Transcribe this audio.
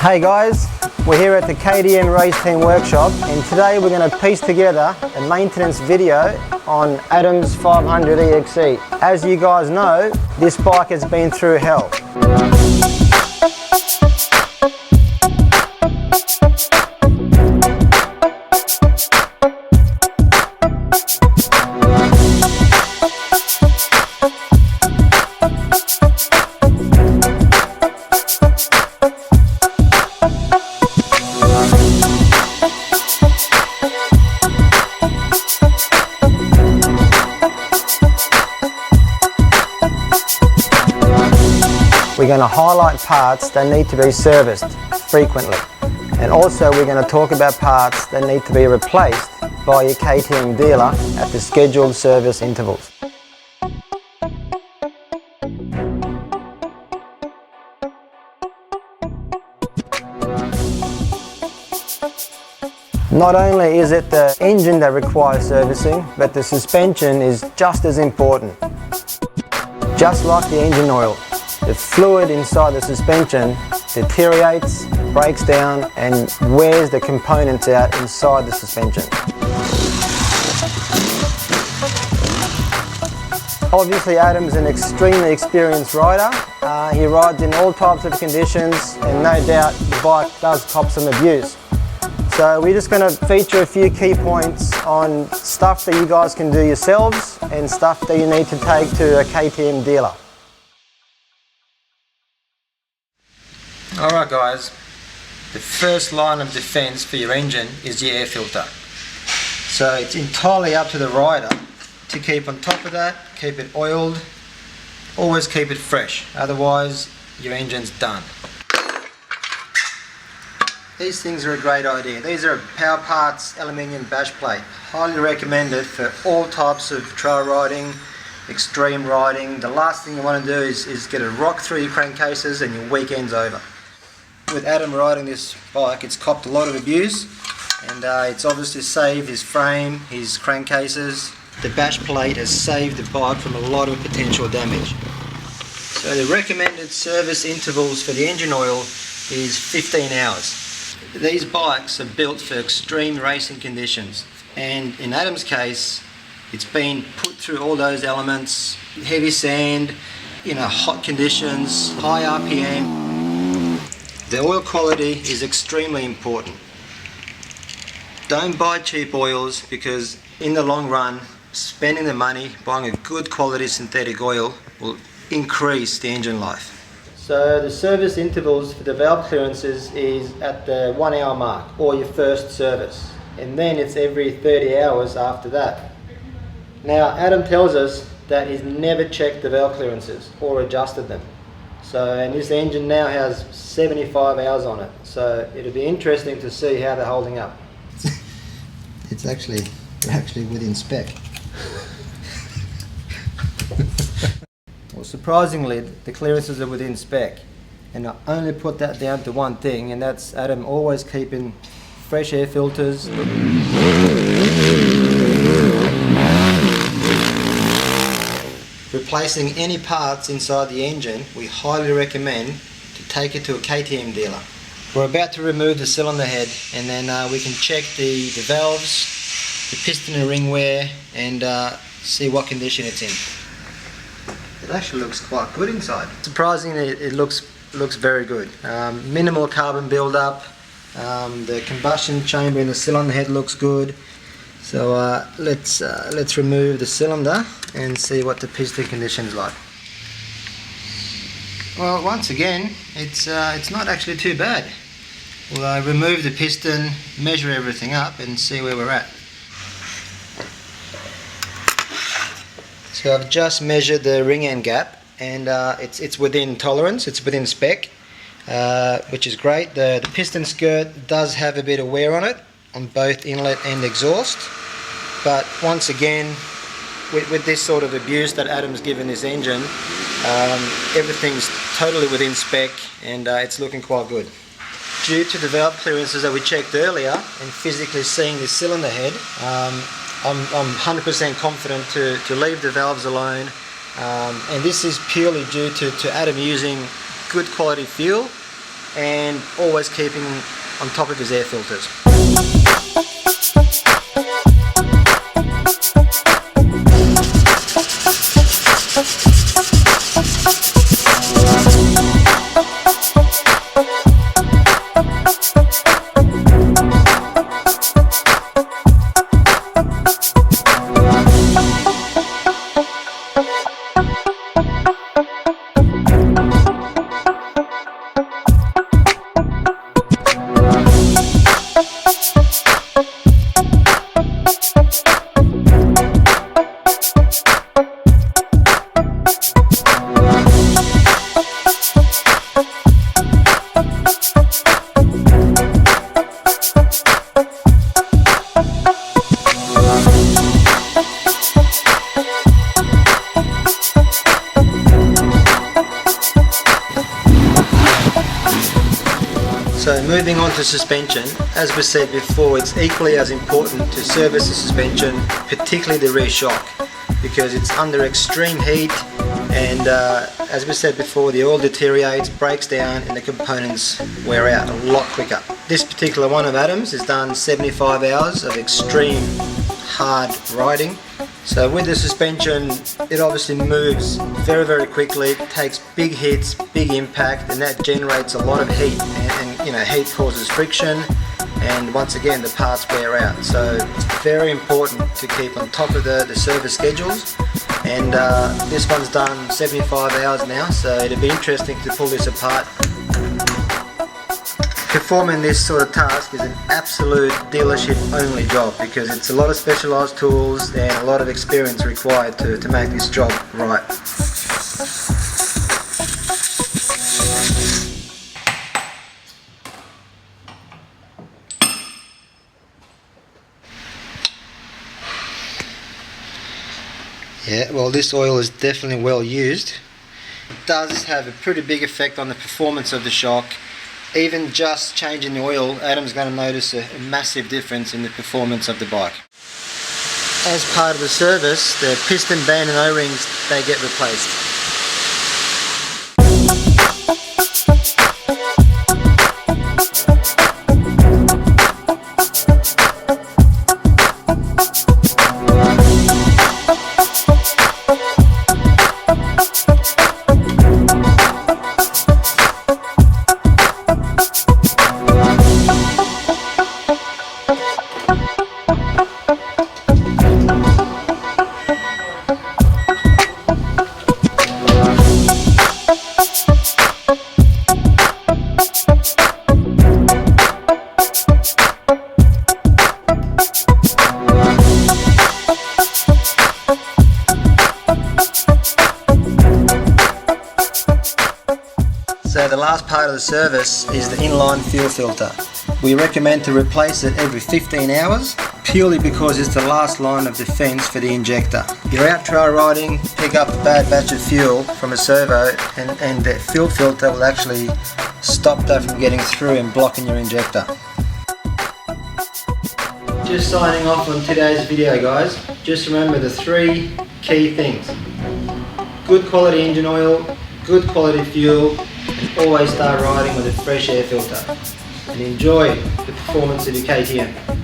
Hey guys, we're here at the KTM Race Team Workshop and today we're going to piece together a maintenance video on Adam's 500 EXE. As you guys know, this bike has been through hell. We're going to highlight parts that need to be serviced frequently, and also we're going to talk about parts that need to be replaced by your KTM dealer at the scheduled service intervals. Not only is it the engine that requires servicing, but the suspension is just as important. Just like the engine oil, the fluid inside the suspension deteriorates, breaks down and wears the components out inside the suspension. Obviously Adam's an extremely experienced rider. He rides in all types of conditions and no doubt the bike does cop some abuse. So we're just going to feature a few key points on stuff that you guys can do yourselves and stuff that you need to take to a KTM dealer. Alright guys, the first line of defense for your engine is your air filter. So it's entirely up to the rider to keep on top of that, keep it oiled, always keep it fresh, otherwise your engine's done. These things are a great idea. These are Power Parts aluminium bash plate. Highly recommended for all types of trail riding, extreme riding. The last thing you want to do is get a rock through your crankcases and your weekend's over. With Adam riding this bike, it's copped a lot of abuse and it's obviously saved his frame, his crankcases. The bash plate has saved the bike from a lot of potential damage. So the recommended service intervals for the engine oil is 15 hours. These bikes are built for extreme racing conditions, and in Adam's case it's been put through all those elements: heavy sand, hot conditions, high RPM. The oil quality is extremely important. Don't buy cheap oils, because in the long run spending the money buying a good quality synthetic oil will increase the engine life. So the service intervals for the valve clearances is at the 1 hour mark, or your first service, and then it's every 30 hours after that. Now Adam tells us that he's never checked the valve clearances or adjusted them. And this engine now has 75 hours on it, so it'll be interesting to see how they're holding up. It's actually within spec. Well, surprisingly, the clearances are within spec, and I only put that down to one thing, and that's Adam always keeping fresh air filters. Replacing any parts inside the engine, we highly recommend to take it to a KTM dealer. We're about to remove the cylinder head, and then we can check the valves, the piston and ring wear, and see what condition it's in. It actually looks quite good inside. Surprisingly, it looks very good. Minimal carbon build-up. The combustion chamber in the cylinder head looks good. So let's remove the cylinder and see what the piston condition is like. Well, once again, it's not actually too bad. We'll remove the piston, measure everything up, and see where we're at. So I've just measured the ring end gap, and it's within tolerance, it's within spec, which is great. The piston skirt does have a bit of wear on it, on both inlet and exhaust, but once again, with this sort of abuse that Adam's given this engine, everything's totally within spec, and it's looking quite good. Due to the valve clearances that we checked earlier and physically seeing the cylinder head, I'm 100% confident to leave the valves alone, and this is purely due to Adam using good quality fuel and always keeping on top of his air filters. So moving on to suspension, as we said before, it's equally as important to service the suspension, particularly the rear shock, because it's under extreme heat, and as we said before, the oil deteriorates, breaks down, and the components wear out a lot quicker. This particular one of Adam's has done 75 hours of extreme hard riding. So with the suspension, it obviously moves very, very quickly, it takes big hits, big impact, and that generates a lot of heat, and you know, heat causes friction, and once again the parts wear out. So it's very important to keep on top of the service schedules, and this one's done 75 hours now, so it'll be interesting to pull this apart. Performing this sort of task is an absolute dealership only job, because it's a lot of specialised tools and a lot of experience required to make this job right. Yeah, well, this oil is definitely well used. It does have a pretty big effect on the performance of the shock. Even just changing the oil, Adam's going to notice a massive difference in the performance of the bike. As part of the service, the piston band and O-rings, they get replaced. So the last part of the service is the inline fuel filter. We recommend to replace it every 15 hours, purely because it's the last line of defense for the injector. You're out trail riding, pick up a bad batch of fuel from a servo, and the fuel filter will actually stop that from getting through and blocking your injector. Just signing off on today's video, guys. Just remember the 3 key things: good quality engine oil, good quality fuel, and always start riding with a fresh air filter. And enjoy the performance of your KTM.